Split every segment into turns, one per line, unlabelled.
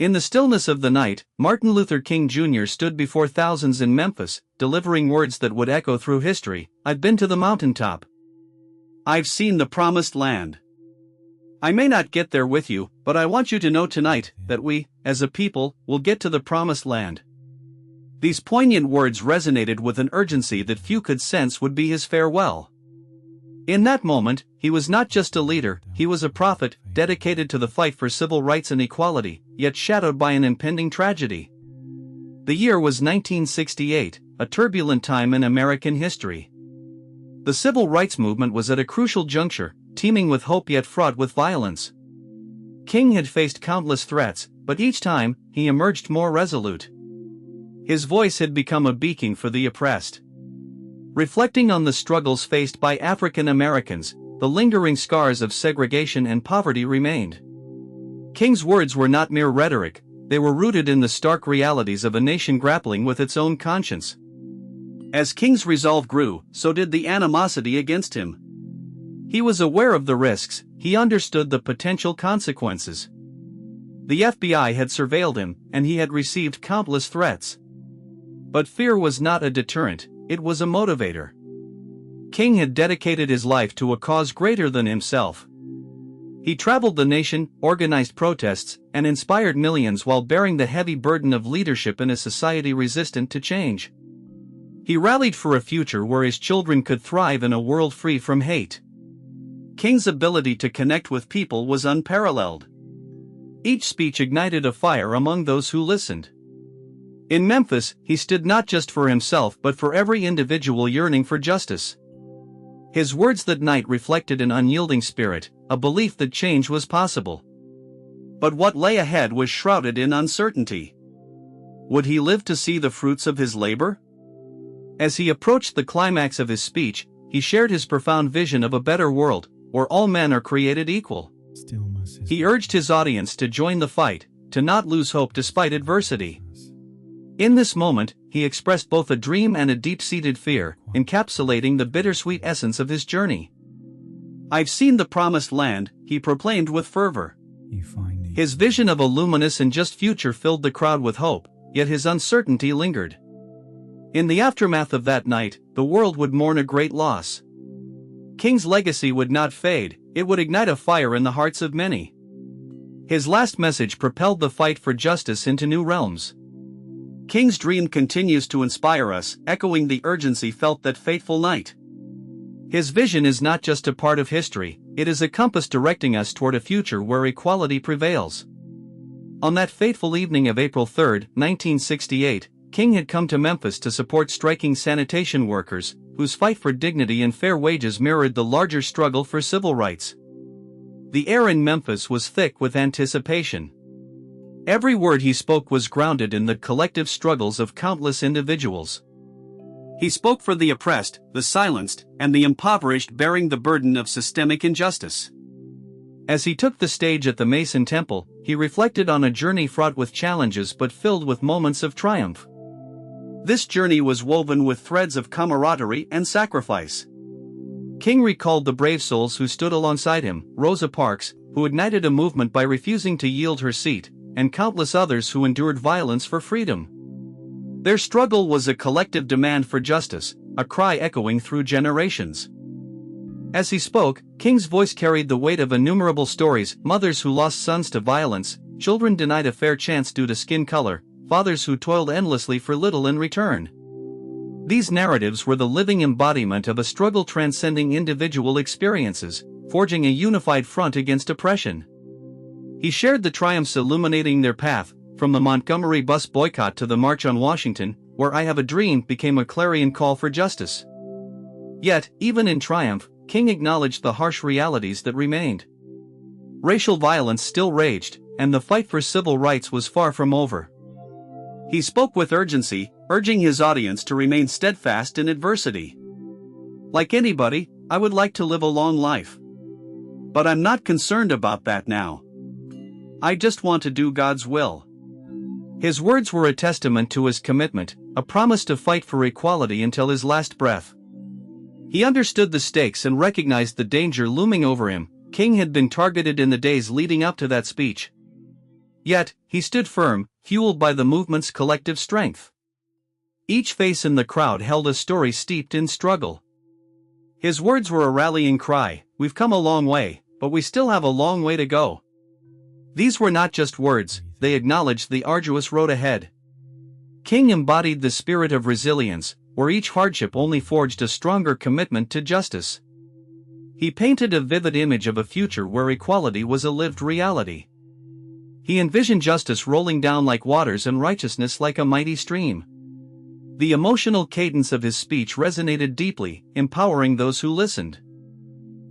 In the stillness of the night, Martin Luther King Jr. stood before thousands in Memphis, delivering words that would echo through history. I've been to the mountaintop. I've seen the promised land. I may not get there with you, but I want you to know tonight that we, as a people, will get to the promised land. These poignant words resonated with an urgency that few could sense would be his farewell. In that moment, he was not just a leader, he was a prophet, dedicated to the fight for civil rights and equality, yet shadowed by an impending tragedy. The year was 1968, a turbulent time in American history. The civil rights movement was at a crucial juncture, teeming with hope yet fraught with violence. King had faced countless threats, but each time, he emerged more resolute. His voice had become a beacon for the oppressed. Reflecting on the struggles faced by African Americans, the lingering scars of segregation and poverty remained. King's words were not mere rhetoric, they were rooted in the stark realities of a nation grappling with its own conscience. As King's resolve grew, so did the animosity against him. He was aware of the risks, he understood the potential consequences. The FBI had surveilled him, and he had received countless threats. But fear was not a deterrent, it was a motivator. King had dedicated his life to a cause greater than himself. He traveled the nation, organized protests, and inspired millions while bearing the heavy burden of leadership in a society resistant to change. He rallied for a future where his children could thrive in a world free from hate. King's ability to connect with people was unparalleled. Each speech ignited a fire among those who listened. In Memphis, he stood not just for himself but for every individual yearning for justice. His words that night reflected an unyielding spirit, a belief that change was possible. But what lay ahead was shrouded in uncertainty. Would he live to see the fruits of his labor? As he approached the climax of his speech, he shared his profound vision of a better world, where all men are created equal. He urged his audience to join the fight, to not lose hope despite adversity. In this moment, he expressed both a dream and a deep-seated fear, encapsulating the bittersweet essence of his journey. I've seen the promised land, he proclaimed with fervor. His vision of a luminous and just future filled the crowd with hope, yet his uncertainty lingered. In the aftermath of that night, the world would mourn a great loss. King's legacy would not fade, it would ignite a fire in the hearts of many. His last message propelled the fight for justice into new realms. King's dream continues to inspire us, echoing the urgency felt that fateful night. His vision is not just a part of history, it is a compass directing us toward a future where equality prevails. On that fateful evening of April 3, 1968, King had come to Memphis to support striking sanitation workers, whose fight for dignity and fair wages mirrored the larger struggle for civil rights. The air in Memphis was thick with anticipation. Every word he spoke was grounded in the collective struggles of countless individuals. He spoke for the oppressed, the silenced, and the impoverished, bearing the burden of systemic injustice. As he took the stage at the Mason Temple, he reflected on a journey fraught with challenges but filled with moments of triumph. This journey was woven with threads of camaraderie and sacrifice. King recalled the brave souls who stood alongside him, Rosa Parks, who ignited a movement by refusing to yield her seat, and countless others who endured violence for freedom. Their struggle was a collective demand for justice, a cry echoing through generations. As he spoke, King's voice carried the weight of innumerable stories: mothers who lost sons to violence, children denied a fair chance due to skin color, fathers who toiled endlessly for little in return. These narratives were the living embodiment of a struggle transcending individual experiences, forging a unified front against oppression. He shared the triumphs illuminating their path, from the Montgomery bus boycott to the March on Washington, where I Have a Dream became a clarion call for justice. Yet, even in triumph, King acknowledged the harsh realities that remained. Racial violence still raged, and the fight for civil rights was far from over. He spoke with urgency, urging his audience to remain steadfast in adversity. Like anybody, I would like to live a long life. But I'm not concerned about that now. I just want to do God's will. His words were a testament to his commitment, a promise to fight for equality until his last breath. He understood the stakes and recognized the danger looming over him. King had been targeted in the days leading up to that speech. Yet, he stood firm, fueled by the movement's collective strength. Each face in the crowd held a story steeped in struggle. His words were a rallying cry: "We've come a long way, but we still have a long way to go." These were not just words, they acknowledged the arduous road ahead. King embodied the spirit of resilience, where each hardship only forged a stronger commitment to justice. He painted a vivid image of a future where equality was a lived reality. He envisioned justice rolling down like waters and righteousness like a mighty stream. The emotional cadence of his speech resonated deeply, empowering those who listened.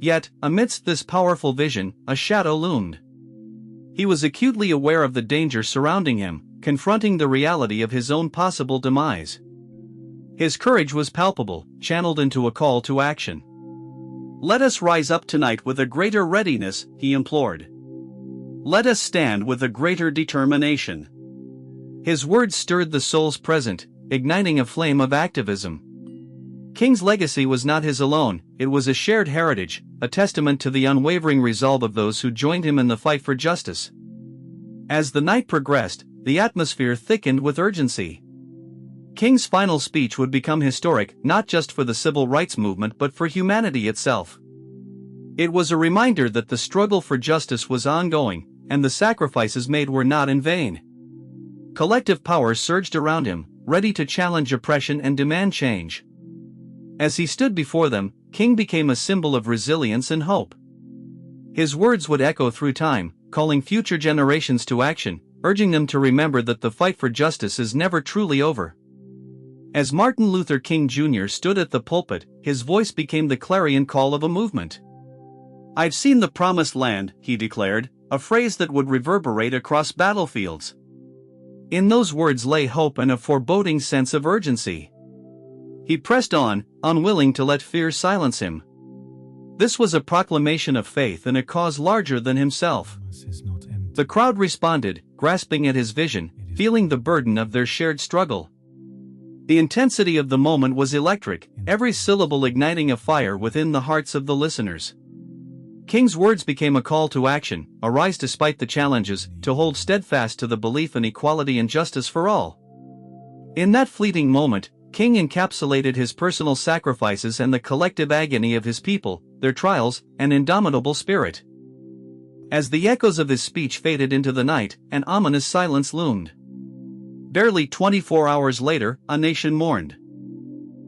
Yet, amidst this powerful vision, a shadow loomed. He was acutely aware of the danger surrounding him, confronting the reality of his own possible demise. His courage was palpable, channeled into a call to action. "Let us rise up tonight with a greater readiness," he implored. "Let us stand with a greater determination." His words stirred the souls present, igniting a flame of activism. King's legacy was not his alone, it was a shared heritage, a testament to the unwavering resolve of those who joined him in the fight for justice. As the night progressed, the atmosphere thickened with urgency. King's final speech would become historic, not just for the civil rights movement but for humanity itself. It was a reminder that the struggle for justice was ongoing, and the sacrifices made were not in vain. Collective power surged around him, ready to challenge oppression and demand change. As he stood before them, King became a symbol of resilience and hope. His words would echo through time, calling future generations to action, urging them to remember that the fight for justice is never truly over. As Martin Luther King Jr. stood at the pulpit, his voice became the clarion call of a movement. "I've seen the promised land," he declared, a phrase that would reverberate across battlefields. In those words lay hope and a foreboding sense of urgency. He pressed on, unwilling to let fear silence him. This was a proclamation of faith in a cause larger than himself. The crowd responded, grasping at his vision, feeling the burden of their shared struggle. The intensity of the moment was electric, every syllable igniting a fire within the hearts of the listeners. King's words became a call to action: arise despite the challenges, to hold steadfast to the belief in equality and justice for all. In that fleeting moment, King encapsulated his personal sacrifices and the collective agony of his people, their trials, and indomitable spirit. As the echoes of his speech faded into the night, an ominous silence loomed. Barely 24 hours later, a nation mourned.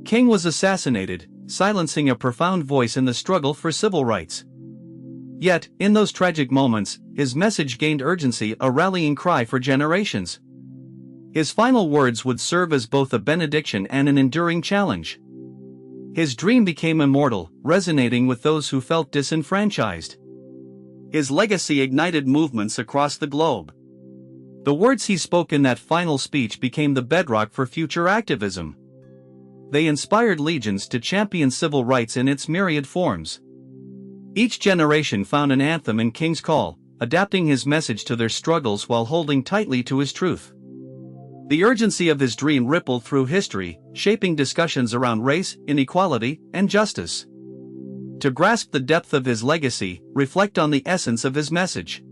King was assassinated, silencing a profound voice in the struggle for civil rights. Yet, in those tragic moments, his message gained urgency, a rallying cry for generations. His final words would serve as both a benediction and an enduring challenge. His dream became immortal, resonating with those who felt disenfranchised. His legacy ignited movements across the globe. The words he spoke in that final speech became the bedrock for future activism. They inspired legions to champion civil rights in its myriad forms. Each generation found an anthem in King's call, adapting his message to their struggles while holding tightly to his truth. The urgency of his dream rippled through history, shaping discussions around race, inequality, and justice. To grasp the depth of his legacy, reflect on the essence of his message.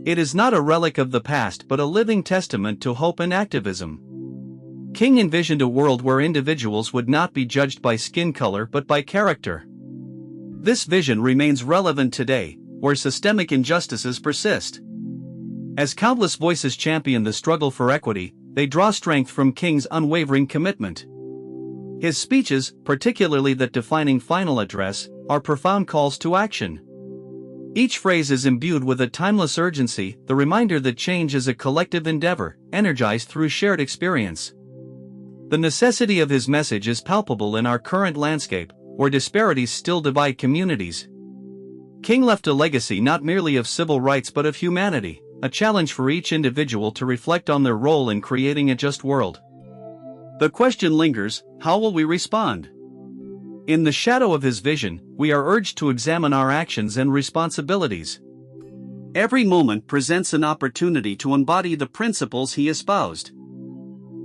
It is not a relic of the past but a living testament to hope and activism. King envisioned a world where individuals would not be judged by skin color but by character. This vision remains relevant today, where systemic injustices persist. As countless voices champion the struggle for equity, they draw strength from King's unwavering commitment. His speeches, particularly that defining final address, are profound calls to action. Each phrase is imbued with a timeless urgency, the reminder that change is a collective endeavor, energized through shared experience. The necessity of his message is palpable in our current landscape, where disparities still divide communities. King left a legacy not merely of civil rights but of humanity, a challenge for each individual to reflect on their role in creating a just world. The question lingers: how will we respond? In the shadow of his vision, we are urged to examine our actions and responsibilities. Every moment presents an opportunity to embody the principles he espoused.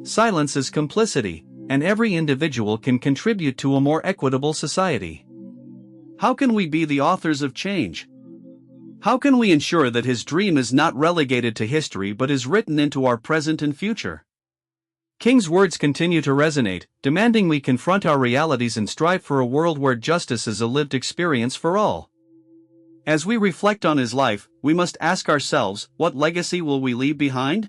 Silence is complicity, and every individual can contribute to a more equitable society. How can we be the authors of change? How can we ensure that his dream is not relegated to history but is written into our present and future? King's words continue to resonate, demanding we confront our realities and strive for a world where justice is a lived experience for all. As we reflect on his life, we must ask ourselves, what legacy will we leave behind?